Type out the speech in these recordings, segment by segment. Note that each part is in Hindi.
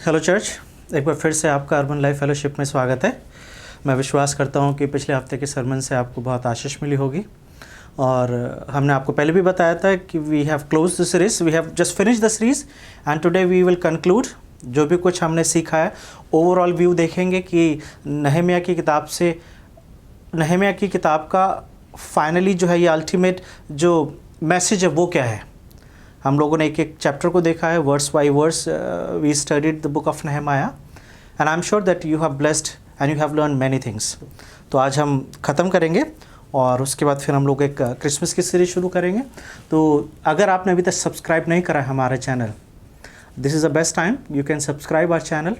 हेलो चर्च, एक बार फिर से आपका अर्बन लाइफ फेलोशिप में स्वागत है। मैं विश्वास करता हूं कि पिछले हफ्ते के सरमन से आपको बहुत आशीष मिली होगी और हमने आपको पहले भी बताया था कि we have close the series, we have just finish the series and today we will conclude. जो भी कुछ हमने सीखा है ओवरऑल व्यू देखेंगे कि नहम्याह की किताब का फाइनली जो है ये अल्टीमेट जो मैसेज है वो क्या है। हम लोगों ने एक एक चैप्टर को देखा है, verse by verse we studied the book of Nehemiah and I am sure that you have blessed and you have learn many things. तो आज हम ख़त्म करेंगे और उसके बाद फिर हम लोग एक क्रिसमस की सीरीज शुरू करेंगे। तो अगर आपने अभी तक सब्सक्राइब नहीं करा है हमारा channel, this is the best time, you can subscribe our channel,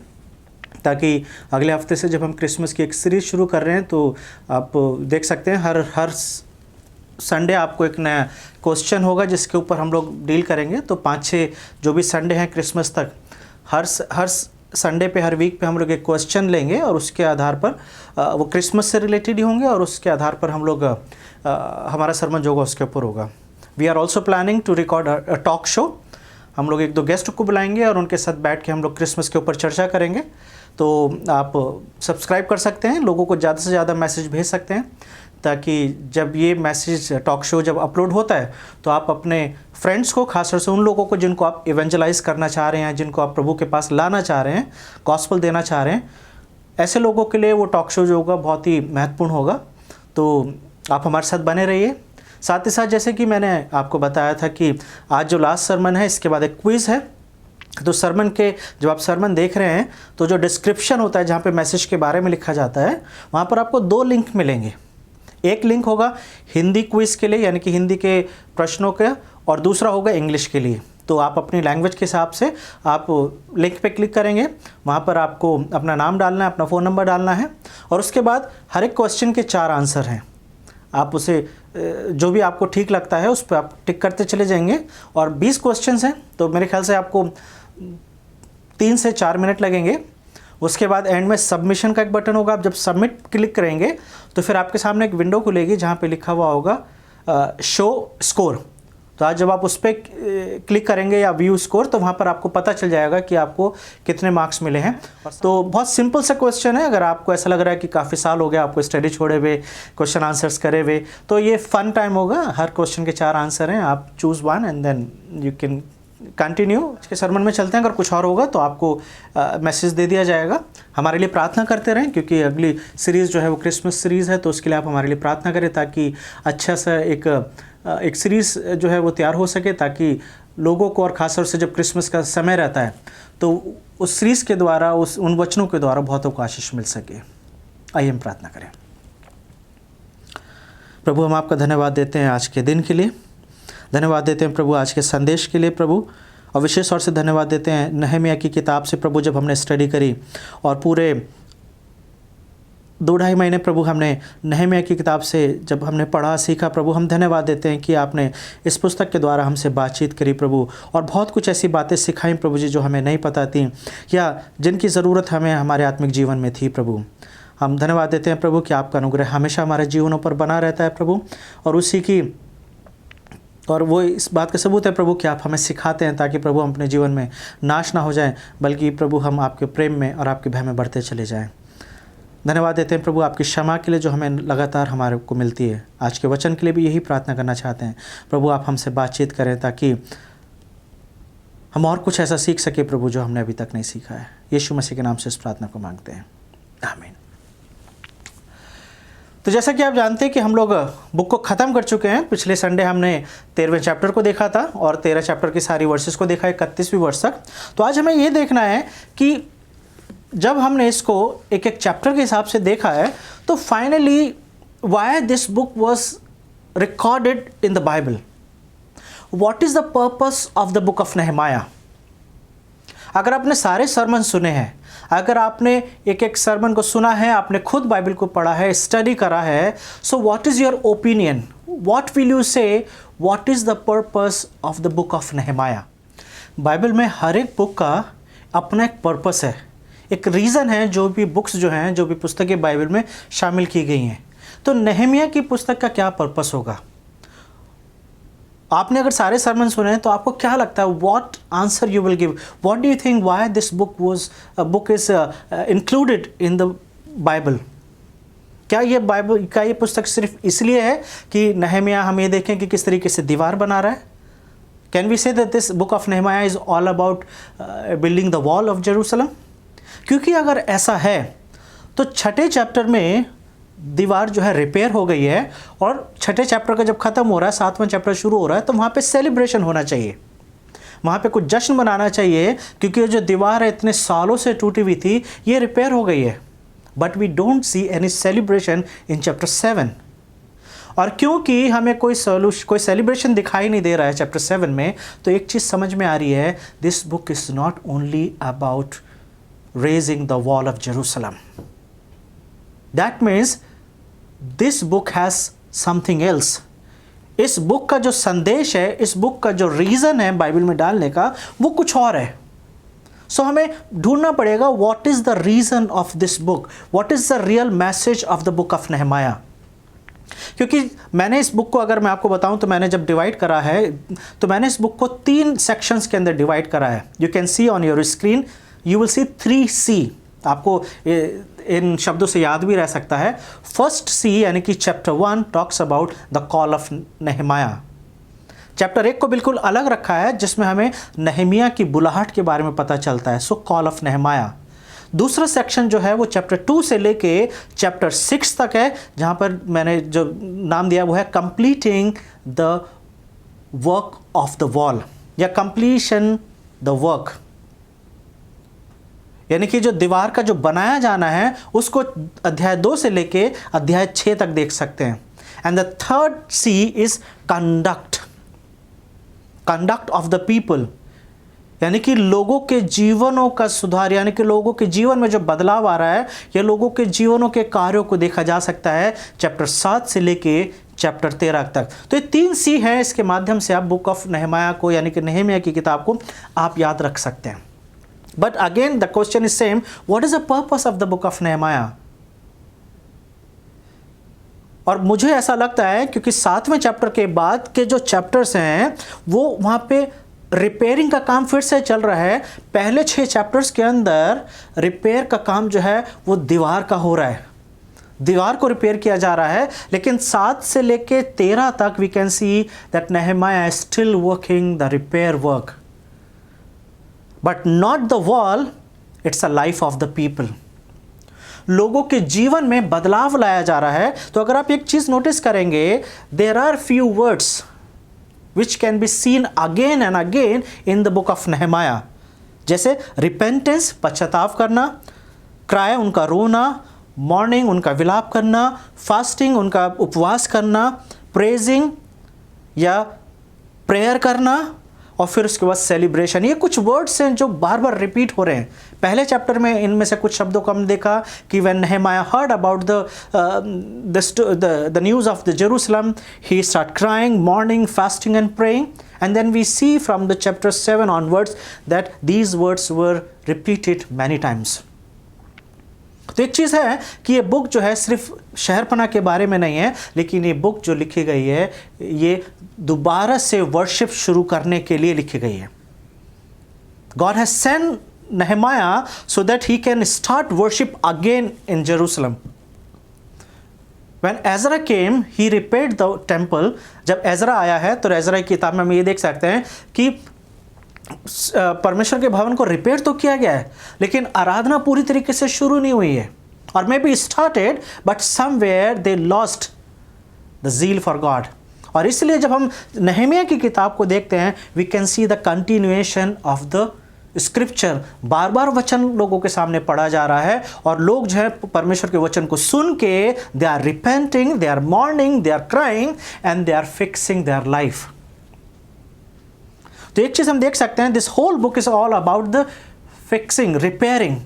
ताकि अगले हफ्ते से जब हम क्रिसमस की एक सीरीज़ शुरू कर रहे हैं तो आप देख सकते हैं हर संडे आपको एक नया क्वेश्चन होगा जिसके ऊपर हम लोग डील करेंगे। तो 5-6 जो भी संडे हैं क्रिसमस तक, हर संडे पे हर वीक पे हम लोग एक क्वेश्चन लेंगे और उसके आधार पर वो क्रिसमस से रिलेटेड ही होंगे और उसके आधार पर हम लोग हमारा सरमन जो होगा उसके ऊपर होगा। We are also planning to record a talk show. हम लोग 1-2 गेस्ट को बुलाएंगे और उनके साथ बैठ के हम लोग क्रिसमस के ऊपर चर्चा करेंगे। तो आप सब्सक्राइब कर सकते हैं, लोगों को ज़्यादा से ज़्यादा मैसेज भेज सकते हैं, ताकि जब ये मैसेज टॉक शो जब अपलोड होता है तो आप अपने फ्रेंड्स को, खासतौर से उन लोगों को जिनको आप इवेंजलाइज करना चाह रहे हैं, जिनको आप प्रभु के पास लाना चाह रहे हैं, गॉस्पल देना चाह रहे हैं, ऐसे लोगों के लिए वो टॉक शो जो होगा बहुत ही महत्वपूर्ण होगा। तो आप हमारे साथ बने रहिए। साथ ही साथ जैसे कि मैंने आपको बताया था कि आज जो लास्ट सरमन है इसके बाद एक क्विज़ है। तो सरमन के जब आप सरमन देख रहे हैं तो जो डिस्क्रिप्शन होता है जहाँ पे मैसेज के बारे में लिखा जाता है वहाँ पर आपको 2 लिंक मिलेंगे। एक लिंक होगा हिंदी क्विज़ के लिए, यानी कि हिंदी के प्रश्नों के, और दूसरा होगा इंग्लिश के लिए। तो आप अपनी लैंग्वेज के हिसाब से आप लिंक पे क्लिक करेंगे, वहाँ पर आपको अपना नाम डालना है, अपना फ़ोन नंबर डालना है और उसके बाद हर एक क्वेश्चन के 4 आंसर हैं। आप उसे जो भी आपको ठीक लगता है उस पर आप टिक करते चले जाएंगे और 20 क्वेश्चन हैं तो मेरे ख्याल से आपको 3 से 4 मिनट लगेंगे। उसके बाद एंड में सबमिशन का एक बटन होगा। आप जब सबमिट क्लिक करेंगे तो फिर आपके सामने एक विंडो खुलेगी जहाँ पे लिखा हुआ होगा शो स्कोर। तो आज जब आप उस पर क्लिक करेंगे या व्यू स्कोर तो वहाँ पर आपको पता चल जाएगा कि आपको कितने मार्क्स मिले हैं। तो बहुत सिंपल सा क्वेश्चन है। अगर आपको ऐसा लग रहा है कि काफ़ी साल हो गया आपको स्टडी छोड़े हुए, क्वेश्चन आंसर्स करे हुए, तो ये फ़न टाइम होगा। हर क्वेश्चन के 4 आंसर हैं, आप choose one and then you can continue. इसके सरमन में चलते हैं। अगर कुछ और होगा तो आपको मैसेज दे दिया जाएगा। हमारे लिए प्रार्थना करते रहें क्योंकि अगली सीरीज़ जो है वो क्रिसमस सीरीज़ है, तो उसके लिए आप हमारे लिए प्रार्थना करें ताकि अच्छा सा एक सीरीज़ जो है वो तैयार हो सके, ताकि लोगों को, और ख़ासतौर से जब क्रिसमस का समय रहता है तो उस सीरीज़ के द्वारा, उन वचनों के द्वारा बहुतों को आशीष मिल सके। आइए हम प्रार्थना करें। प्रभु, हम आपका धन्यवाद देते हैं आज के दिन के लिए, धन्यवाद देते हैं प्रभु आज के संदेश के लिए प्रभु, और विशेष तौर से धन्यवाद देते हैं नहम्याह की किताब से प्रभु। जब हमने स्टडी करी और पूरे 2-2.5 महीने प्रभु हमने नहम्याह की किताब से जब हमने पढ़ा सीखा प्रभु, हम धन्यवाद देते हैं कि आपने इस पुस्तक के द्वारा हमसे बातचीत करी प्रभु, और बहुत कुछ ऐसी बातें सिखाई प्रभु जी जो हमें नहीं पता थी या जिनकी ज़रूरत हमें हमारे आत्मिक जीवन में थी प्रभु। हम धन्यवाद देते हैं प्रभु कि आपका अनुग्रह हमेशा हमारे जीवनों पर बना रहता है प्रभु, और वो इस बात का सबूत है प्रभु कि आप हमें सिखाते हैं ताकि प्रभु हम अपने जीवन में नाश ना हो जाएं, बल्कि प्रभु हम आपके प्रेम में और आपके भय में बढ़ते चले जाएं। धन्यवाद देते हैं प्रभु आपकी क्षमा के लिए जो हमें लगातार हमारे को मिलती है। आज के वचन के लिए भी यही प्रार्थना करना चाहते हैं प्रभु, आप हमसे बातचीत करें ताकि हम और कुछ ऐसा सीख सके प्रभु जो हमने अभी तक नहीं सीखा है। यीशु मसीह के नाम से इस प्रार्थना को मांगते हैं, आमीन। तो जैसा कि आप जानते हैं कि हम लोग बुक को ख़त्म कर चुके हैं। पिछले संडे हमने 13वें चैप्टर को देखा था और 13 चैप्टर की सारी वर्सेस को देखा, 31वीं वर्ष तक। तो आज हमें ये देखना है कि जब हमने इसको एक एक चैप्टर के हिसाब से देखा है तो finally why this book was recorded in the Bible, what is the purpose of the book of Nehemiah. अगर आपने सारे सरमन सुने हैं, अगर आपने एक एक सरमन को सुना है, आपने खुद बाइबल को पढ़ा है, स्टडी करा है, so what is your opinion, what will you say, what is the purpose of the book of Nehemiah. Bible में हर एक बुक का अपना एक पर्पस है, एक रीज़न है। जो भी बुक्स जो हैं, जो भी पुस्तकें बाइबल में शामिल की गई हैं, तो नहम्याह की पुस्तक का क्या पर्पस होगा, आपने अगर सारे सरमन सुने हैं तो आपको क्या लगता है, what answer you will give, what do you think why this book is included in the Bible? क्या ये पुस्तक सिर्फ इसलिए है कि नहम्याह हम ये देखें कि किस तरीके से दीवार बना रहा है? Can we say that this book of Nehemiah is all about building the wall of Jerusalem? क्योंकि अगर ऐसा है तो छठे चैप्टर में दीवार जो है रिपेयर हो गई है, और छठे चैप्टर का जब खत्म हो रहा है, सातवां चैप्टर शुरू हो रहा है, तो वहाँ पे सेलिब्रेशन होना चाहिए, वहाँ पे कुछ जश्न मनाना चाहिए, क्योंकि ये जो दीवार है इतने सालों से टूटी हुई थी, ये रिपेयर हो गई है। But we don't see any celebration in chapter 7। और क्योंकि हमें कोई सेलिब्रेशन दिखाई नहीं दे रहा है चैप्टर 7 में, तो एक चीज़ समझ में आ रही है, this book is not only about raising the wall of Jerusalem. That means this book has something else. इस बुक का जो संदेश है, इस बुक का जो रीज़न है बाइबल में डालने का, वो कुछ और है। सो हमें ढूंढना पड़ेगा, what is the reason of this book, what is the real message of the book of Nehemiah. क्योंकि मैंने इस बुक को, अगर मैं आपको बताऊं तो मैंने जब डिवाइड करा है, तो मैंने इस बुक को 3 सेक्शंस के अंदर डिवाइड करा है। You can see on your screen, you will see 3C। आपको इन शब्दों से याद भी रह सकता है। फर्स्ट C यानी कि chapter 1 talks about the call of Nehemiah. Chapter 1 को बिल्कुल अलग रखा है, जिसमें हमें नहम्याह की बुलाहट के बारे में पता चलता है, सो कॉल ऑफ नहम्याह। दूसरा सेक्शन जो है वो चैप्टर 2 से लेके चैप्टर 6 तक है, जहाँ पर मैंने जो नाम दिया वो है completing the work of the wall, या कंप्लीशन द वर्क, यानी कि जो दीवार का जो बनाया जाना है उसको अध्याय 2 से लेके अध्याय 6 तक देख सकते हैं। And the third C is conduct of the people, यानी कि लोगों के जीवनों का सुधार, यानी कि लोगों के जीवन में जो बदलाव आ रहा है, या लोगों के जीवनों के कार्यों को देखा जा सकता है चैप्टर 7 से लेके चैप्टर 13 तक। तो ये 3C हैं, इसके माध्यम से आप बुक ऑफ नहम्याह को, यानी कि नहम्याह की किताब को आप याद रख सकते हैं। But again the question is same, what is the purpose of the book of Nehemiah? और मुझे ऐसा लगता है क्योंकि 7वें चैप्टर के बाद के जो चैप्टर्स हैं वो वहाँ पे रिपेयरिंग का काम फिर से चल रहा है। पहले 6 चैप्टर्स के अंदर रिपेयर का काम जो है वो दीवार का हो रहा है, दीवार को रिपेयर किया जा रहा है। लेकिन 7 से लेके 13 तक we can see that Nehemiah is still working the repair work, but not the wall, it's a life of the people. लोगों के जीवन में बदलाव लाया जा रहा है। तो अगर आप एक चीज नोटिस करेंगे, there are few words which can be seen again and again in the book of Nehemiah, जैसे repentance पश्चाताप करना, cry उनका रोना, mourning उनका विलाप करना, fasting उनका उपवास करना, praising या prayer करना, और फिर उसके बाद सेलिब्रेशन। ये कुछ वर्ड्स हैं जो बार बार रिपीट हो रहे हैं। पहले चैप्टर में इनमें से कुछ शब्दों को हम देखा कि when Nehemiah heard about the news of the Jerusalem, he start crying, mourning, fasting and praying, and then we see from the chapter 7 onwards that these words were repeated many times. तो एक चीज़ है कि ये बुक जो है सिर्फ शहरपना के बारे में नहीं है, लेकिन ये बुक जो लिखी गई है ये दोबारा से वर्शिप शुरू करने के लिए लिखी गई है। God has sent Nehemiah so that he can start worship again in Jerusalem. When Ezra came, he repaired the temple। जब एजरा आया है तो एजरा की किताब में हम ये देख सकते हैं कि परमेश्वर के भवन को रिपेयर तो किया गया है, लेकिन आराधना पूरी तरीके से शुरू नहीं हुई है। और may be started but somewhere they lost the zeal for God. और इसलिए जब हम नहम्याह की किताब को देखते हैं, we can see the continuation of the scripture. बार बार वचन लोगों के सामने पढ़ा जा रहा है, और लोग जो है परमेश्वर के वचन को सुन के they are repenting, they are mourning, they are crying and they are fixing their life. तो एक चीज हम देख सकते हैं, this whole book is all about the fixing, repairing.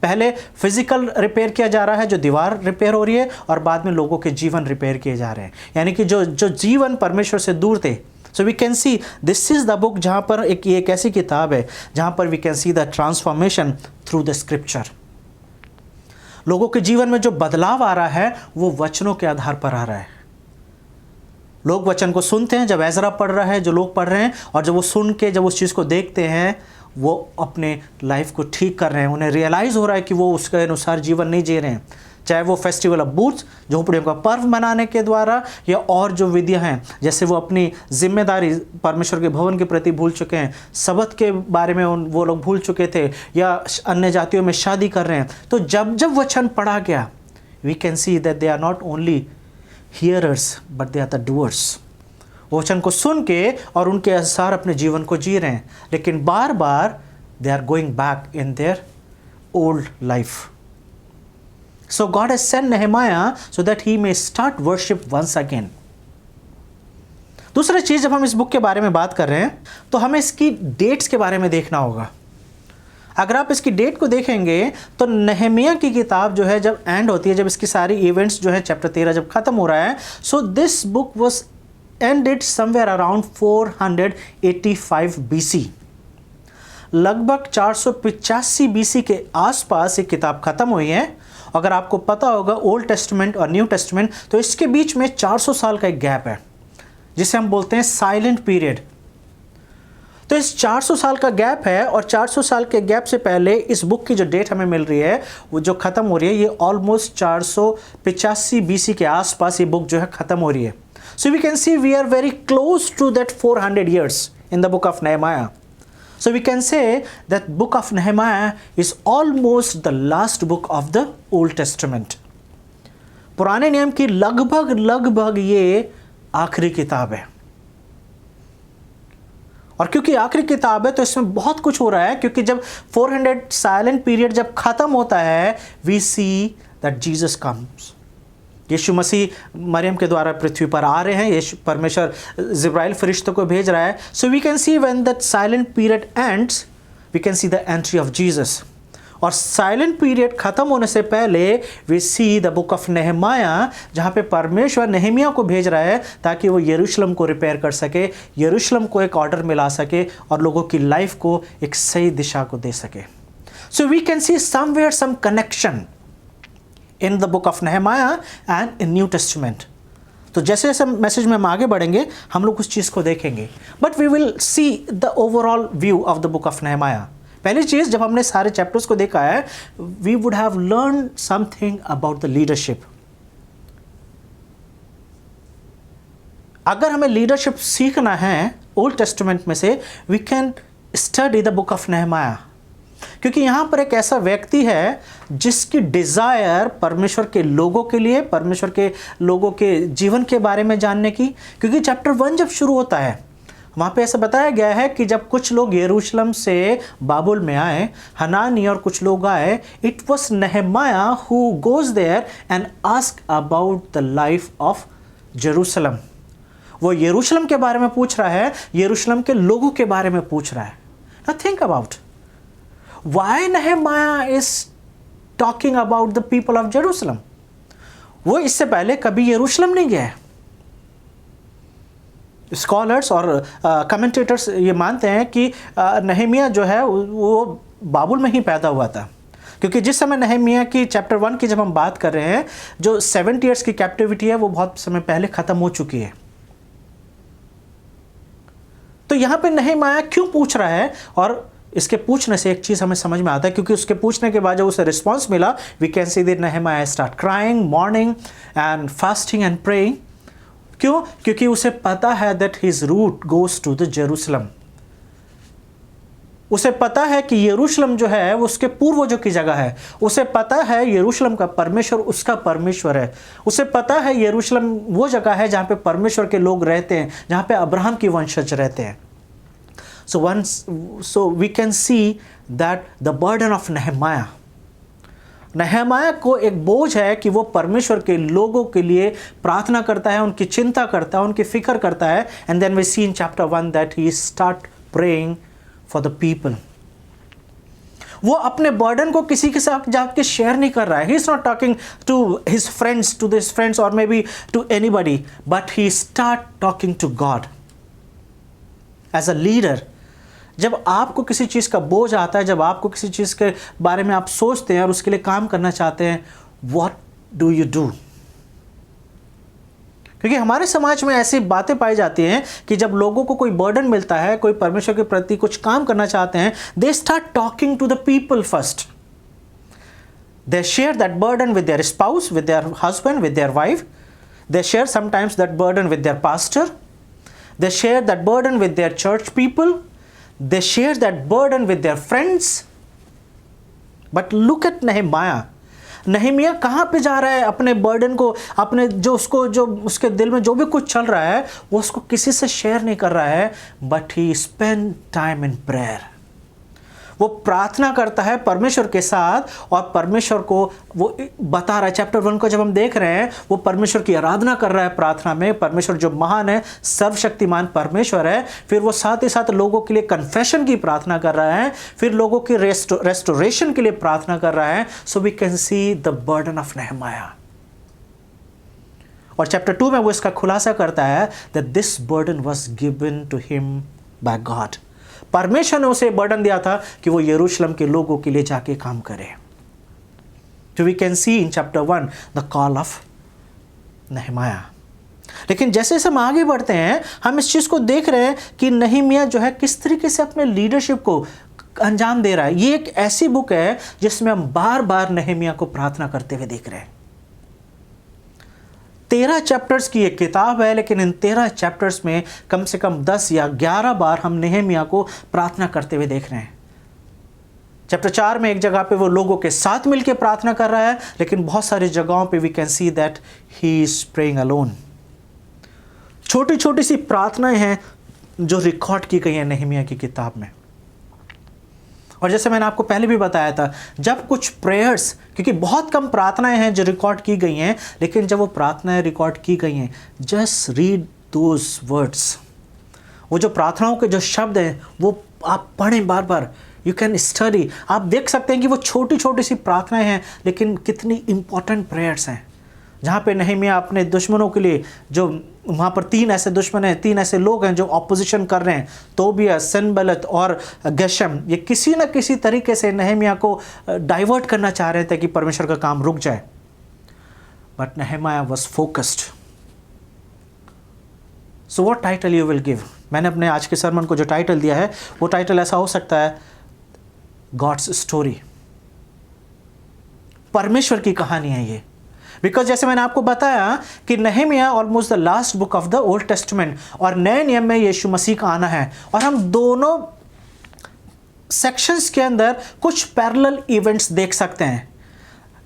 पहले फिजिकल रिपेयर किया जा रहा है, जो दीवार रिपेयर हो रही है, और बाद में लोगों के जीवन रिपेयर किए जा रहे हैं, यानी कि जो जीवन परमेश्वर से दूर थे। So we can see this is the book जहाँ पर एक ऐसी किताब है जहाँ पर we can see the transformation through the scripture. लोगों के जीवन में जो बदलाव आ रहा है वो वचनों के आधार पर आ रहा है। लोग वचन को सुनते हैं, जब एजरा पढ़ रहा है, जो लोग पढ़ रहे हैं, और जब वो सुन के जब उस चीज़ को देखते हैं, वो अपने लाइफ को ठीक कर रहे हैं। उन्हें रियलाइज़ हो रहा है कि वो उसके अनुसार जीवन नहीं जी रहे हैं, चाहे वो फेस्टिवल ऑफ बूथ्स, झोपड़ियों का पर्व मनाने के द्वारा, या और जो विधियां हैं, जैसे वो अपनी जिम्मेदारी परमेश्वर के भवन के प्रति भूल चुके हैं, सबत के बारे में वो लोग भूल चुके थे, या अन्य जातियों में शादी कर रहे हैं। तो जब जब वचन पढ़ा गया, we can see that they are not only hearers but they are the doers. वचन को सुन के और उनके अनुसार अपने जीवन को जी रहे हैं, लेकिन बार बार they are going back in their old life. So God has sent Nehemiah so that he may start worship once again. दूसरी चीज, जब हम इस बुक के बारे में बात कर रहे हैं तो हमें इसकी डेट्स के बारे में देखना होगा। अगर आप इसकी डेट को देखेंगे तो नेहेमिया की किताब जो है जब एंड होती है, जब इसकी सारी इवेंट्स जो है चैप्टर 13 जब खत्म हो रहा है, so this book was ended somewhere around 485 BC। लगभग 485 BC के आसपास ये किताब खत्म हुई है। अगर आपको पता होगा ओल्ड टेस्टमेंट और न्यू टेस्टमेंट, तो इसके बीच में 400 साल का एक गैप है, जिसे हम बोलते हैं साइलेंट पीरियड। तो इस 400 साल का गैप है, और 400 साल के गैप से पहले इस बुक की जो डेट हमें मिल रही है, वो जो खत्म हो रही है, ये ऑलमोस्ट 485 BC के आसपास ये बुक जो है खत्म हो रही है। So we can see we are very close to that 400 years in the book of Nehemiah. So we can say that book of Nehemiah is almost the last book of the Old Testament. पुराने नियम की लगभग ये आखिरी किताब है। और क्योंकि आखिरी किताब है तो इसमें बहुत कुछ हो रहा है, क्योंकि जब 400 साइलेंट पीरियड जब खत्म होता है, we see that Jesus comes. यीशु मसीह मरियम के द्वारा पृथ्वी पर आ रहे हैं, यीशु परमेश्वर जिब्राइल फरिश्तों को भेज रहा है। So we can see when that silent period ends, we can see the entry of Jesus. और साइलेंट पीरियड खत्म होने से पहले we see the book of Nehemiah, जहाँ पे परमेश्वर नेहेमिया को भेज रहा है ताकि वो यरूशलेम को रिपेयर कर सके, यरूशलेम को एक ऑर्डर मिला सके और लोगों की लाइफ को एक सही दिशा को दे सके। So we can see somewhere some connection in the book of Nehemiah and in New Testament. तो जैसे जैसे मैसेज में हम आगे बढ़ेंगे, हम लोग उस चीज़ को देखेंगे, but we will see the overall view of the book of Nehemiah. पहली चीज़, जब हमने सारे चैप्टर्स को देखा है, we would have learn something about the leadership. अगर हमें लीडरशिप सीखना है ओल्ड टेस्टमेंट में से, we can study the book of Nehemiah, क्योंकि यहाँ पर एक ऐसा व्यक्ति है जिसकी डिज़ायर परमेश्वर के लोगों के लिए, परमेश्वर के लोगों के जीवन के बारे में जानने की। क्योंकि चैप्टर 1 जब शुरू होता है, वहाँ पे ऐसा बताया गया है कि जब कुछ लोग यरूशलेम से बाबुल में आए, हनानी और कुछ लोग आए, it was Nehemiah who goes there and ask about the life of Jerusalem. वो यरूशलेम के बारे में पूछ रहा है, यरूशलेम के लोगों के बारे में पूछ रहा है। Now think about why Nehemiah is talking about the people of Jerusalem. वो इससे पहले कभी यरूशलेम नहीं गया है। स्कॉलर्स और कमेंटेटर्स ये मानते हैं कि नेहेमिया जो है वो बाबुल में ही पैदा हुआ था, क्योंकि जिस समय नेहेमिया की चैप्टर 1 की जब हम बात कर रहे हैं, जो 70 years की कैप्टिविटी है वो बहुत समय पहले ख़त्म हो चुकी है। तो यहाँ पे नेहेमिया क्यों पूछ रहा है, और इसके पूछने से एक चीज़ हमें समझ में आता है, क्योंकि उसके पूछने के बाद जब उसे रिस्पॉन्स मिला, we can see that Nehemiah start crying, mourning and fasting and praying. क्यों? क्योंकि उसे पता है that his root goes to the Jerusalem. उसे पता है कि यरूशलेम जो है वो उसके पूर्वजों की जगह है। उसे पता है यरूशलेम का परमेश्वर उसका परमेश्वर है। उसे पता है यरूशलेम वो जगह है जहाँ पे परमेश्वर के लोग रहते हैं, जहाँ पे अब्राहम की वंशज रहते हैं। So we can see that the burden of Nehemiah, नेहेमिया को एक बोझ है कि वो परमेश्वर के लोगों के लिए प्रार्थना करता है, उनकी चिंता करता है, उनकी फिक्र करता है। And then we see in chapter 1 that he start praying for the people. वो अपने बर्डन को किसी के साथ जाके शेयर नहीं कर रहा है। He is not talking to his friends और maybe to anybody, but he start talking to God as a leader. जब आपको किसी चीज़ का बोझ आता है, जब आपको किसी चीज़ के बारे में आप सोचते हैं और उसके लिए काम करना चाहते हैं, व्हाट डू यू डू? क्योंकि हमारे समाज में ऐसी बातें पाई जाती हैं कि जब लोगों को कोई बर्डन मिलता है, कोई परमेश्वर के प्रति कुछ काम करना चाहते हैं, they start talking to the people first. They share that burden with their spouse, with their husband, with their wife. They share sometimes that burden with their pastor. They share that burden with their church people. They share that burden with their friends. But look at Nehemiah. नehemiah कहाँ पे जा रहा है अपने बर्डन को, अपने जो उसके दिल में जो भी कुछ चल रहा है वो उसको किसी से शेयर नहीं कर रहा है, but he spend time in prayer. वो प्रार्थना करता है परमेश्वर के साथ, और परमेश्वर को वो बता रहा है. चैप्टर 1 को जब हम देख रहे हैं, वो परमेश्वर की आराधना कर रहा है प्रार्थना में. परमेश्वर जो महान है, सर्वशक्तिमान परमेश्वर है. फिर वो साथ ही साथ लोगों के लिए कन्फेशन की प्रार्थना कर रहा है, फिर लोगों की रेस्टोरेशन के लिए प्रार्थना कर रहा है. So we can see the burden of Nehemiah. और चैप्टर 2 में वो इसका खुलासा करता है that this burden was given to him by God. परमेश्वर ने उसे बर्डन दिया था कि वो यरूशलेम के लोगों के लिए जाके काम करे. तो we can see in chapter 1 the call of Nehemiah. लेकिन जैसे जैसे हम आगे बढ़ते हैं, हम इस चीज को देख रहे हैं कि नेहमिया जो है किस तरीके से अपने लीडरशिप को अंजाम दे रहा है. ये एक ऐसी बुक है जिसमें हम बार बार नेहमिया को प्रार्थना करते हुए देख रहे हैं. 13 चैप्टर्स की एक किताब है, लेकिन इन 13 चैप्टर्स में कम से कम 10 या 11 बार हम नेहमिया को प्रार्थना करते हुए देख रहे हैं. चैप्टर 4 में एक जगह पे वो लोगों के साथ मिलकर प्रार्थना कर रहा है, लेकिन बहुत सारी जगहों पे we can see that he is praying alone. छोटी छोटी सी प्रार्थनाएं हैं जो रिकॉर्ड की गई हैं नेहमिया की किताब में. और जैसे मैंने आपको पहले भी बताया था, जब कुछ प्रेयर्स, क्योंकि बहुत कम प्रार्थनाएं हैं जो रिकॉर्ड की गई हैं, लेकिन जब वो प्रार्थनाएं रिकॉर्ड की गई हैं, जस्ट रीड दोज वर्ड्स. वो जो प्रार्थनाओं के जो शब्द हैं वो आप पढ़ें बार बार. You can study. आप देख सकते हैं कि वो छोटी छोटी सी प्रार्थनाएं हैं, लेकिन कितनी इंपॉर्टेंट प्रेयर्स हैं. जहाँ पे नेहमिया अपने दुश्मनों के लिए, जो वहाँ पर 3 ऐसे दुश्मन हैं, 3 ऐसे लोग हैं जो ऑपोजिशन कर रहे हैं, तोबिया, सनबलत और गेशम. ये किसी न किसी तरीके से नेहमिया को डाइवर्ट करना चाह रहे थे कि परमेश्वर का काम रुक जाए. But Nehemiah was focused. So what title you will give? मैंने अपने आज के सरमन को जो टाइटल दिया है, वो टाइटल ऐसा हो सकता है, गॉड्स स्टोरी. परमेश्वर की कहानी है ये. बिकॉज जैसे मैंने आपको बताया कि Nehemiah almost the last book of the old testament, और नए नियम में यीशु मसीह का आना है. और हम दोनों सेक्शंस के अंदर कुछ पैरेलल इवेंट्स देख सकते हैं.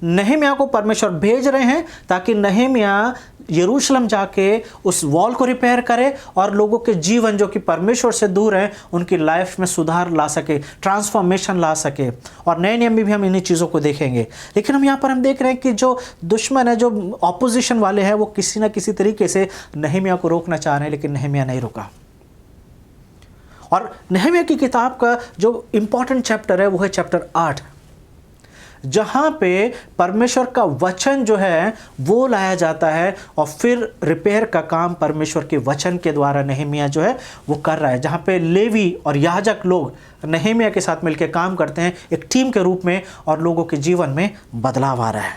नेहमिया को परमेश्वर भेज रहे हैं ताकि नेहमिया यरूशलेम जाके उस वॉल को रिपेयर करे और लोगों के जीवन जो कि परमेश्वर से दूर हैं उनकी लाइफ में सुधार ला सके, ट्रांसफॉर्मेशन ला सके. और नए नियम में भी हम इन्हीं चीज़ों को देखेंगे. लेकिन हम यहाँ पर हम देख रहे हैं कि जो दुश्मन है, जो ऑपोजिशन वाले हैं, वो किसी न किसी तरीके से नेहमिया को रोकना चाह रहे हैं, लेकिन नेहमिया नहीं रुका. और नेहमिया की किताब का जो इंपॉर्टेंट चैप्टर है वो है चैप्टर 8, जहाँ पे परमेश्वर का वचन जो है वो लाया जाता है, और फिर रिपेयर का काम परमेश्वर के वचन के द्वारा नेहमिया जो है वो कर रहा है. जहाँ पे लेवी और याजक लोग नेहमिया के साथ मिलकर काम करते हैं एक टीम के रूप में, और लोगों के जीवन में बदलाव आ रहा है.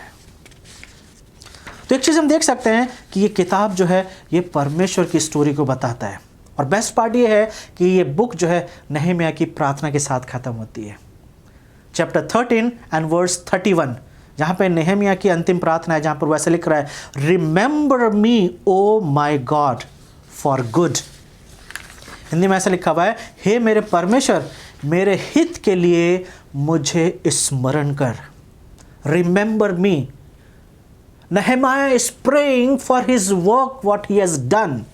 तो एक चीज़ हम देख सकते हैं कि ये किताब जो है ये परमेश्वर की स्टोरी को बताता है. और बेस्ट पार्ट ये है कि ये बुक जो है नेहमिया की प्रार्थना के साथ ख़त्म होती है. चैप्टर 13 एंड वर्स 31, जहाँ पे नेहमिया की अंतिम प्रार्थना है, जहाँ पर वैसे लिख रहा है, remember me O my God for good. Hindi में ऐसा लिखा हुआ है, हे मेरे परमेश्वर, मेरे हित के लिए मुझे स्मरण कर. Remember me. Nehemiah is praying for his work what he has done.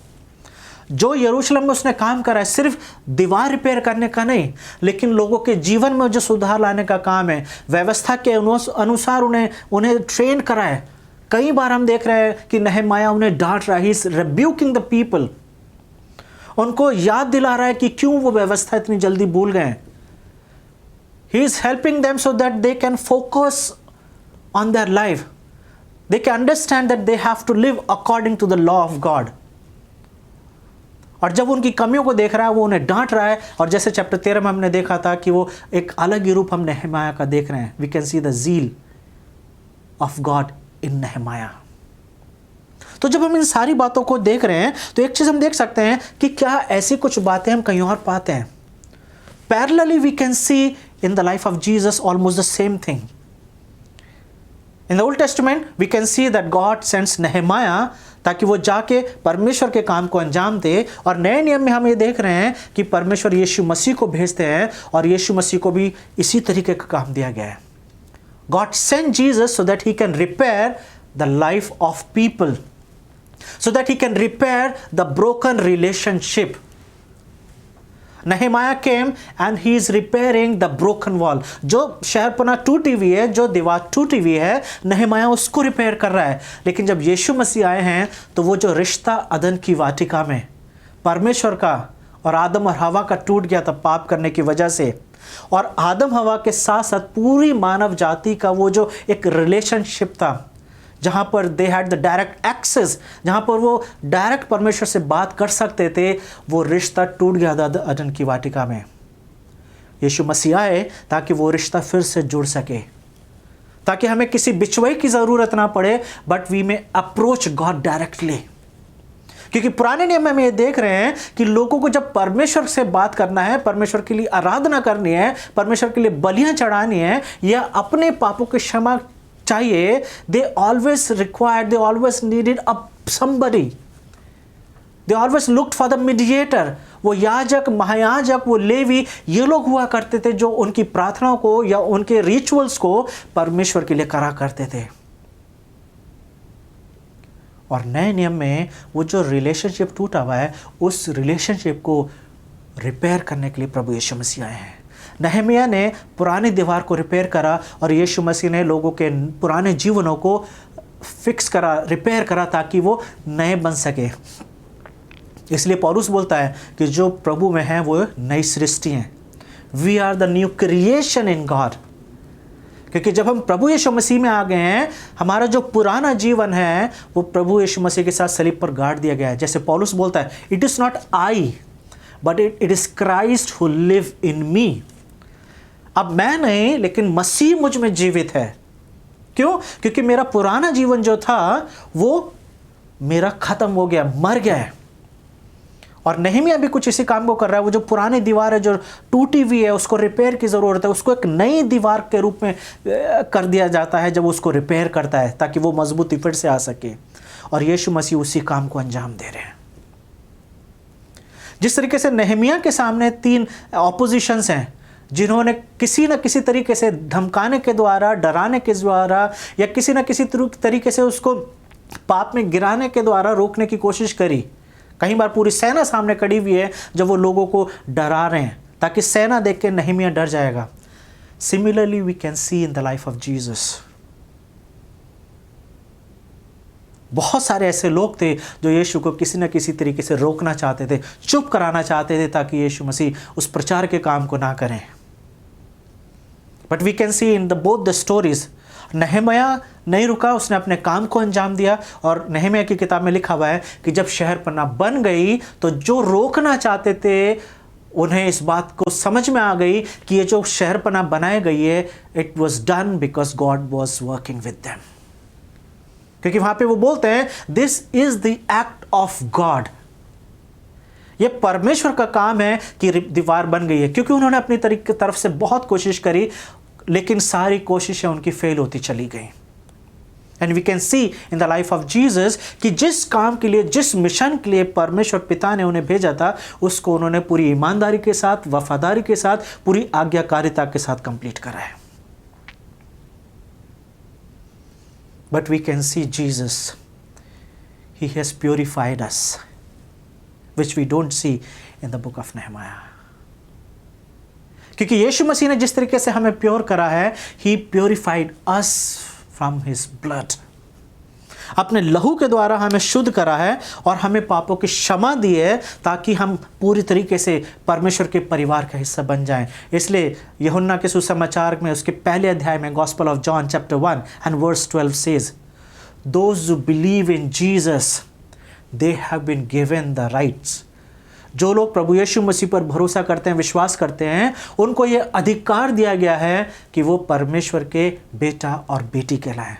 जो यरूशलेम में उसने काम करा है, सिर्फ दीवार रिपेयर करने का नहीं, लेकिन लोगों के जीवन में जो सुधार लाने का काम है, व्यवस्था के अनुसार उन्हें ट्रेन करा है. कई बार हम देख रहे हैं कि नेहमिया उन्हें डांट रहा है, ही इज रिब्यूकिंग द पीपल. उनको याद दिला रहा है कि क्यों वो व्यवस्था इतनी जल्दी भूल गए. He is helping them so that they can focus on their life. They can understand that they have to live according to the law of God. और जब उनकी कमियों को देख रहा है वो उन्हें डांट रहा है. और जैसे चैप्टर 13 में हमने देखा था कि वो एक अलग ही रूप हम नेहमिया का देख रहे हैं. We can see the zeal of God in Nehemiah. तो जब हम इन सारी बातों को देख रहे हैं तो एक चीज़ हम देख सकते हैं कि क्या ऐसी कुछ बातें हम कहीं और पाते हैं. Parallelly we can see in the life of Jesus almost the same thing. In the Old Testament we can see that God sends Nehemiah ताकि वो जाके परमेश्वर के काम को अंजाम दे, और नए नियम में हम ये देख रहे हैं कि परमेश्वर यीशु मसीह को भेजते हैं और यीशु मसीह को भी इसी तरीके का काम दिया गया है. God sent Jesus so that he can repair the life of people, so that he can repair the broken relationship. Nehemiah came and he is repairing the broken wall. जो शहरपना टूटी हुई है, जो दीवार टूटी हुई है, नehemiah उसको रिपेयर कर रहा है. लेकिन जब यीशु मसीह आए हैं तो वो जो रिश्ता अदन की वाटिका में परमेश्वर का और आदम और हवा का टूट गया था पाप करने की वजह से, और आदम हवा के साथ साथ पूरी मानव जाति का वो जो एक रिलेशनशिप था जहाँ पर they had the direct access, जहाँ पर वो डायरेक्ट परमेश्वर से बात कर सकते थे, वो रिश्ता टूट गया था अदन की वाटिका में. यीशु मसीह आए ताकि वो रिश्ता फिर से जुड़ सके, ताकि हमें किसी बिचवई की ज़रूरत ना पड़े, बट वी में अप्रोच गॉड डायरेक्टली. क्योंकि पुराने नियम में हम ये देख रहे हैं कि लोगों को जब परमेश्वर से बात करना है, परमेश्वर के लिए आराधना करनी है, परमेश्वर के लिए बलियां चढ़ानी है, या अपने पापों की क्षमा चाहिए, they always required, they always needed somebody. They always looked for the mediator. वो याजक, महायाजक, वो लेवी, ये लोग हुआ करते थे जो उनकी प्रार्थनाओं को या उनके रिचुअल्स को परमेश्वर के लिए करा करते थे. और नए नियम में वो जो रिलेशनशिप टूटा हुआ है, उस रिलेशनशिप को रिपेयर करने के लिए प्रभु यीशु मसीह आए हैं. नहमिया ने पुरानी दीवार को रिपेयर करा और यीशु मसीह ने लोगों के पुराने जीवनों को फिक्स करा, रिपेयर करा, ताकि वो नए बन सके. इसलिए पौलुस बोलता है कि जो प्रभु में है वो नई सृष्टि हैं. We are the new creation in God. क्योंकि जब हम प्रभु यीशु मसीह में आ गए हैं, हमारा जो पुराना जीवन है वो प्रभु यीशु मसीह के साथ सलीब पर गाड़ दिया गया है. जैसे पौलुस बोलता है, it is not I but it is Christ who live in me. अब मैं नहीं, लेकिन मसीह मुझ में जीवित है. क्यों? क्योंकि मेरा पुराना जीवन जो था वो मेरा खत्म हो गया, मर गया है. और नहमिया भी कुछ इसी काम को कर रहा है. वो जो पुरानी दीवार है जो टूटी हुई है, उसको रिपेयर की ज़रूरत है. उसको एक नई दीवार के रूप में कर दिया जाता है जब उसको रिपेयर करता है, ताकि वो मजबूती फिर से आ सके. और यीशु मसीह उसी काम को अंजाम दे रहे हैं. जिस तरीके से नहमिया के सामने 3 ऑपोजिशंस हैं जिन्होंने किसी न किसी तरीके से धमकाने के द्वारा, डराने के द्वारा, या किसी न किसी तरीके से उसको पाप में गिराने के द्वारा रोकने की कोशिश करी. कई बार पूरी सेना सामने खड़ी हुई है जब वो लोगों को डरा रहे हैं, ताकि सेना देख के नहमिया डर जाएगा. Similarly we can see in the life of Jesus. बहुत सारे ऐसे लोग थे जो यीशु को किसी न किसी तरीके से रोकना चाहते थे, चुप कराना चाहते थे, ताकि यीशु मसीह उस प्रचार के काम को ना करें. But we can see in the both the stories, Nehemiah नहीं रुका, उसने अपने काम को अंजाम दिया. और नहमिया की किताब में लिखा हुआ है कि जब शहरपनाह बन गई तो जो रोकना चाहते थे उन्हें इस बात को समझ में आ गई कि ये जो शहरपनाह बनाई गई है, it was done because God was working with them. क्योंकि वहां पे वो बोलते हैं, this is the act of God. ये परमेश्वर का काम है कि दीवार बन गई है. क्योंकि उन्होंने अपनी तरफ से बहुत कोशिश करी, लेकिन सारी कोशिशें उनकी फेल होती चली गई. And we can see in the life of Jesus कि जिस काम के लिए, जिस मिशन के लिए परमेश्वर पिता ने उन्हें भेजा था, उसको उन्होंने पूरी ईमानदारी के साथ, वफादारी के साथ, पूरी आज्ञाकारिता के साथ कंप्लीट करा है. But we can see Jesus. He has purified us, which we don't see in the book of Nehemiah. क्योंकि यीशु मसीह ने जिस तरीके से हमें प्योर करा है, He purified us from His blood. अपने लहू के द्वारा हमें शुद्ध करा है और हमें पापों की क्षमा दी है, ताकि हम पूरी तरीके से परमेश्वर के परिवार का हिस्सा बन जाएं. इसलिए यूहन्ना के सुसमाचार में उसके पहले अध्याय में gospel of John chapter 1 and verse 12 says, those who believe in Jesus they have been given the rights. जो लोग प्रभु यीशु मसीह पर भरोसा करते हैं, विश्वास करते हैं, उनको ये अधिकार दिया गया है कि वो परमेश्वर के बेटा और बेटी कहलाएं.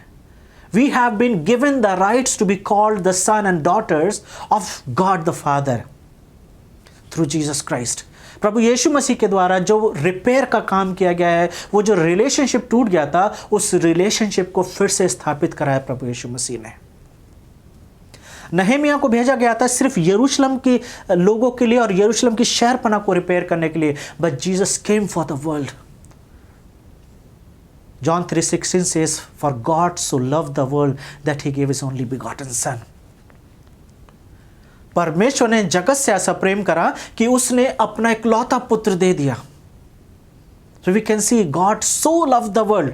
We have been given the rights to be called the son and daughters of God the Father through Jesus Christ. प्रभु यीशु मसीह के द्वारा जो रिपेयर का काम किया गया है, वो जो रिलेशनशिप टूट गया था, उस रिलेशनशिप को फिर से स्थापित करा है प्रभु यीशु मसीह ने। नहमिया को भेजा गया था सिर्फ यरूशलेम के लोगों के लिए और यरूशलेम की शहरपना को रिपेयर करने के लिए, but Jesus came for the world. John 3:16 says, "For God so loved the world that he gave his only begotten son." परमेश्वर ने जगत से ऐसा प्रेम करा कि उसने अपना इकलौता पुत्र दे दिया। So we can see God so loved the world.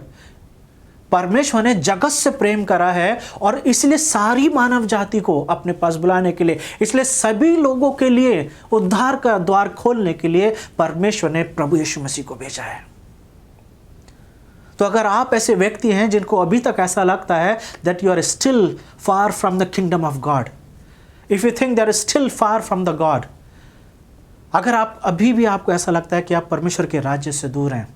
परमेश्वर ने जगत से प्रेम करा है और इसलिए सारी मानव जाति को अपने पास बुलाने के लिए, इसलिए सभी लोगों के लिए उद्धार का द्वार खोलने के लिए परमेश्वर ने प्रभु यीशु मसीह को भेजा है। तो अगर आप ऐसे व्यक्ति हैं जिनको अभी तक ऐसा लगता है that you are still far from the kingdom of God, if you think that is still far from the God, अगर आप अभी भी आपको ऐसा लगता है कि आप परमेश्वर के राज्य से दूर हैं,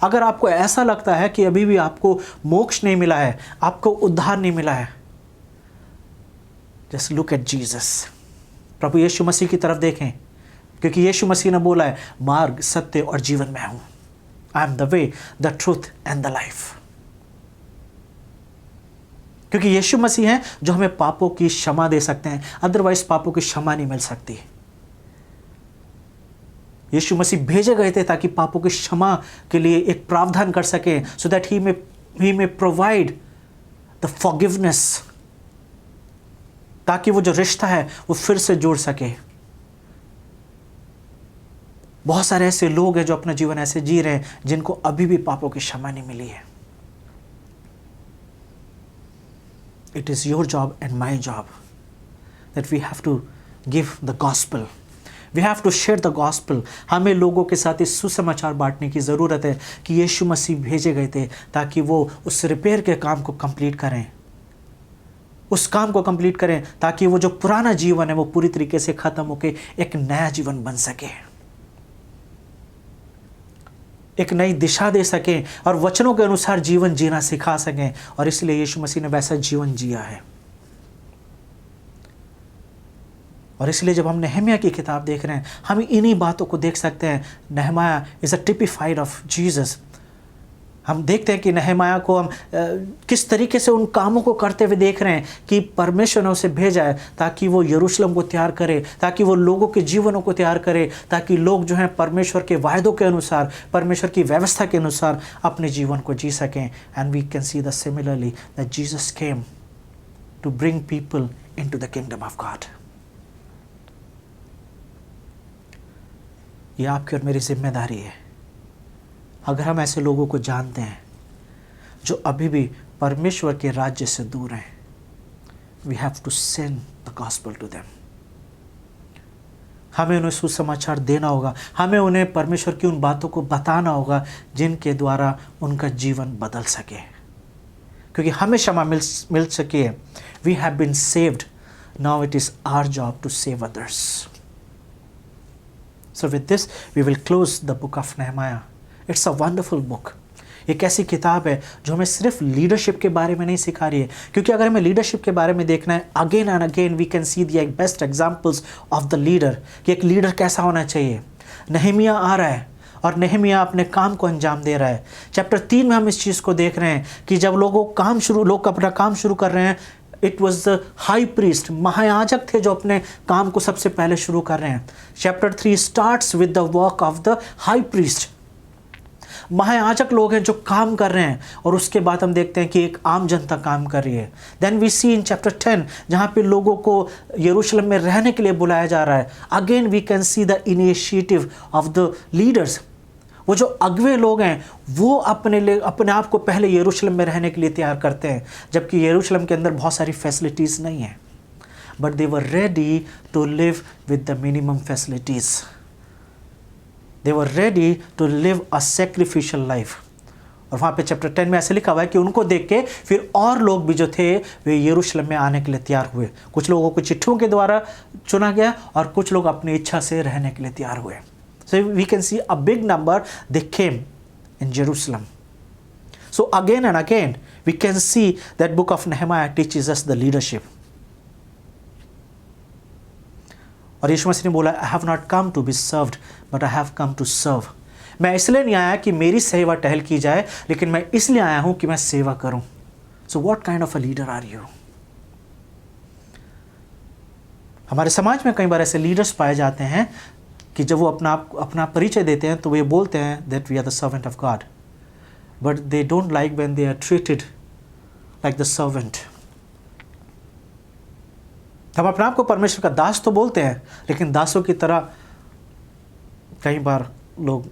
अगर आपको ऐसा लगता है कि अभी भी आपको मोक्ष नहीं मिला है, आपको उद्धार नहीं मिला है, just look at Jesus, प्रभु यीशु मसीह की तरफ देखें, क्योंकि यीशु मसीह ने बोला है मार्ग, सत्य और जीवन मैं हूं। I am the way, the truth and the life. क्योंकि यीशु मसीह हैं जो हमें पापों की क्षमा दे सकते हैं, अदरवाइज पापों की क्षमा नहीं मिल सकती। यीशु मसीह भेजे गए थे ताकि पापों की क्षमा के लिए एक प्रावधान कर सके, so that he may provide the forgiveness, ताकि वो जो रिश्ता है वो फिर से जुड़ सके। बहुत सारे ऐसे लोग हैं जो अपना जीवन ऐसे जी रहे हैं जिनको अभी भी पापों की क्षमा नहीं मिली है। It is your job and my job that we have to give the gospel. We have to share the gospel. हमें लोगों के साथ इस सुसमाचार बांटने की ज़रूरत है कि यीशु मसीह भेजे गए थे ताकि वो उस रिपेयर के काम को कंप्लीट करें, उस काम को कंप्लीट करें ताकि वो जो पुराना जीवन है वो पूरी तरीके से ख़त्म होकर एक नया जीवन बन सके, एक नई दिशा दे सकें और वचनों के अनुसार जीवन जीना सिखा सकें। और इसलिए यीशु मसीह ने वैसा जीवन जिया है। और इसलिए जब हम नहमिया की किताब देख रहे हैं, हम इन्हीं बातों को देख सकते हैं। Nehemiah is a टिपिफाइड of Jesus. हम देखते हैं कि नहमिया को हम किस तरीके से उन कामों को करते हुए देख रहे हैं कि परमेश्वर ने उसे भेजा है ताकि वो यरूशलेम को तैयार करे, ताकि वो लोगों के जीवनों को तैयार करे, ताकि लोग जो हैं परमेश्वर के वायदों के अनुसार, परमेश्वर की व्यवस्था के अनुसार अपने जीवन को जी सकें। And we can see the similarly that Jesus came to bring people into the kingdom of God. ये आपकी और मेरी जिम्मेदारी है। अगर हम ऐसे लोगों को जानते हैं जो अभी भी परमेश्वर के राज्य से दूर हैं, we have to send the gospel to them. हमें उन्हें सुसमाचार देना होगा, हमें उन्हें परमेश्वर की उन बातों को बताना होगा जिनके द्वारा उनका जीवन बदल सके, क्योंकि हमें क्षमा मिल सके। We have been saved, now it is our job to save others. So with this, we will close the book of Nehemiah. It's a wonderful book. एक ऐसी किताब है जो हमें सिर्फ लीडरशिप के बारे में नहीं सिखा रही है, क्योंकि अगर हमें लीडरशिप के बारे में देखना है, again and again we can see the best examples of the leader कि एक लीडर कैसा होना चाहिए। नहमिया आ रहा है और नहमिया अपने काम को अंजाम दे रहा है। चैप्टर 3 में हम इस चीज़ को देख रहे हैं कि जब लोग अपना काम शुरू कर रहे हैं, it was the high priest, महायाजक थे जो अपने काम को सबसे पहले शुरू कर रहे हैं। Chapter 3 starts with the work of the high priest. महायाजक लोग हैं जो काम कर रहे हैं और उसके बाद हम देखते हैं कि एक आम जनता काम कर रही है। Then we see in chapter 10 जहाँ पे लोगों को यरूशलेम में रहने के लिए बुलाया जा रहा है, again we can see the initiative of the leaders. वो जो अगवे लोग हैं वो अपने आप को पहले यरूशलेम में रहने के लिए तैयार करते हैं, जबकि यरूशलेम के अंदर बहुत सारी फैसिलिटीज़ नहीं हैं, but they were ready to live with the minimum facilities. They were ready to live a sacrificial life. और वहाँ पे चैप्टर 10 में ऐसे लिखा हुआ है कि उनको देख के फिर और लोग भी जो थे वे यरूशलेम में आने के लिए तैयार हुए। कुछ लोगों को चिट्ठियों के द्वारा चुना गया और कुछ लोग अपनी इच्छा से रहने के लिए तैयार हुए। So we can see a big number, they came in Jerusalem. So again and again, we can see that book of Nehemiah teaches us the leadership. और यीशु मसीह ने बोला, I have not come to be served, but I have come to serve. मैं इसलिए नहीं आया कि मेरी सेवा टहल की जाए, लेकिन मैं इसलिए आया हूं कि मैं सेवा करूं. So what kind of a leader are you? हमारे समाज में कई बार ऐसे लीडर्स पाए जाते हैं कि जब वो अपना परिचय देते हैं तो वे बोलते हैं that we are the servant of God, but they don't like when they are treated like the servant. हम अपने आप को परमेश्वर का दास तो बोलते हैं, लेकिन दासों की तरह कई बार लोग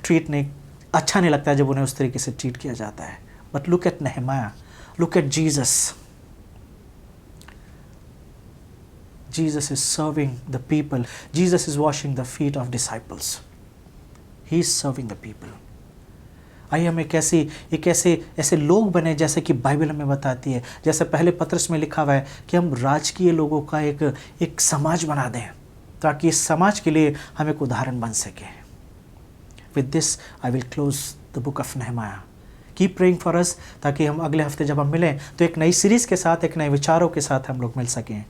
ट्रीट नहीं, अच्छा नहीं लगता है जब उन्हें उस तरीके से ट्रीट किया जाता है. But look at नेहमाया, look at Jesus. Jesus is serving the people. Jesus is washing the feet of disciples. He is serving the people. आइए हम एक ऐसे लोग बने जैसे कि बाइबल हमें बताती है, जैसे पहले पत्रस में लिखा हुआ है कि हम राजकीय लोगों का एक समाज बना दें, ताकि इस समाज के लिए हम एक उदाहरण बन सके. With this, I will close the book of Nehemiah. Keep praying for us, ताकि हम अगले हफ्ते जब हम मिलें तो एक नई सीरीज़ के साथ, एक नए विचारों के साथ हम लोग मिल सकें.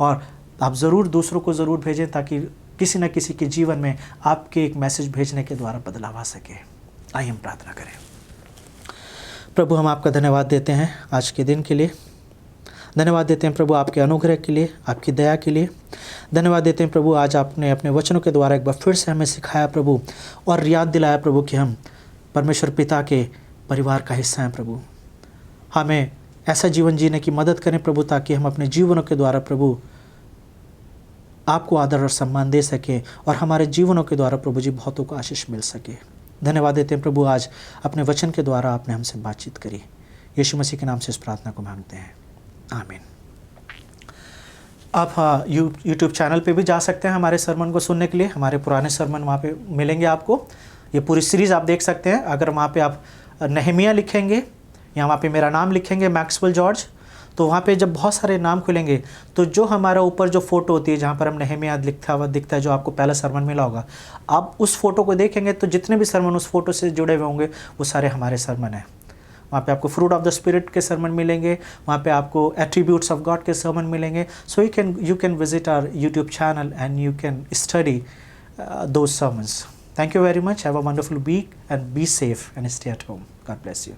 और आप ज़रूर दूसरों को ज़रूर भेजें, ताकि किसी न किसी के जीवन में आपके एक मैसेज भेजने के द्वारा बदलाव आ सके. आइए हम प्रार्थना करें. प्रभु, हम आपका धन्यवाद देते हैं आज के दिन के लिए. धन्यवाद देते हैं प्रभु आपके अनुग्रह के लिए, आपकी दया के लिए. धन्यवाद देते हैं प्रभु, आज आपने अपने वचनों के द्वारा एक बार फिर से हमें सिखाया प्रभु, और याद दिलाया प्रभु कि हम परमेश्वर पिता के परिवार का हिस्सा हैं. प्रभु, हमें ऐसा जीवन जीने की मदद करें प्रभु, ताकि हम अपने जीवनों के द्वारा प्रभु आपको आदर और सम्मान दे सकें, और हमारे जीवनों के द्वारा प्रभु जी बहुतों को आशीष मिल सके. धन्यवाद देते हैं प्रभु, आज अपने वचन के द्वारा आपने हमसे बातचीत करी. यीशु मसीह के नाम से इस प्रार्थना को मांगते हैं, आमीन. आप यूट्यूब चैनल पे भी जा सकते हैं हमारे सरमन को सुनने के लिए. हमारे पुराने सरमन वहाँ पे मिलेंगे आपको. ये पूरी सीरीज़ आप देख सकते हैं. अगर वहाँ पे आप नेहमिया लिखेंगे या वहाँ पे मेरा नाम लिखेंगे मैक्सवेल जॉर्ज, तो वहाँ पे जब बहुत सारे नाम खुलेंगे तो जो हमारा ऊपर जो फ़ोटो होती है जहाँ पर हम नेहमिया लिखा हुआ दिखता है, जो आपको पहला सरमन मिला होगा, आप उस फोटो को देखेंगे तो जितने भी सरमन उस फोटो से जुड़े हुए होंगे वो सारे हमारे सरमन हैं. वहाँ पे आपको फ्रूट ऑफ द स्पिरिट के सरमन मिलेंगे, वहाँ पे आपको एट्रीब्यूट्स ऑफ गॉड के सरमन मिलेंगे. So you can visit our YouTube channel and you can study those sermons. Thank you very much. Have a wonderful week and be safe and stay at home. God bless you.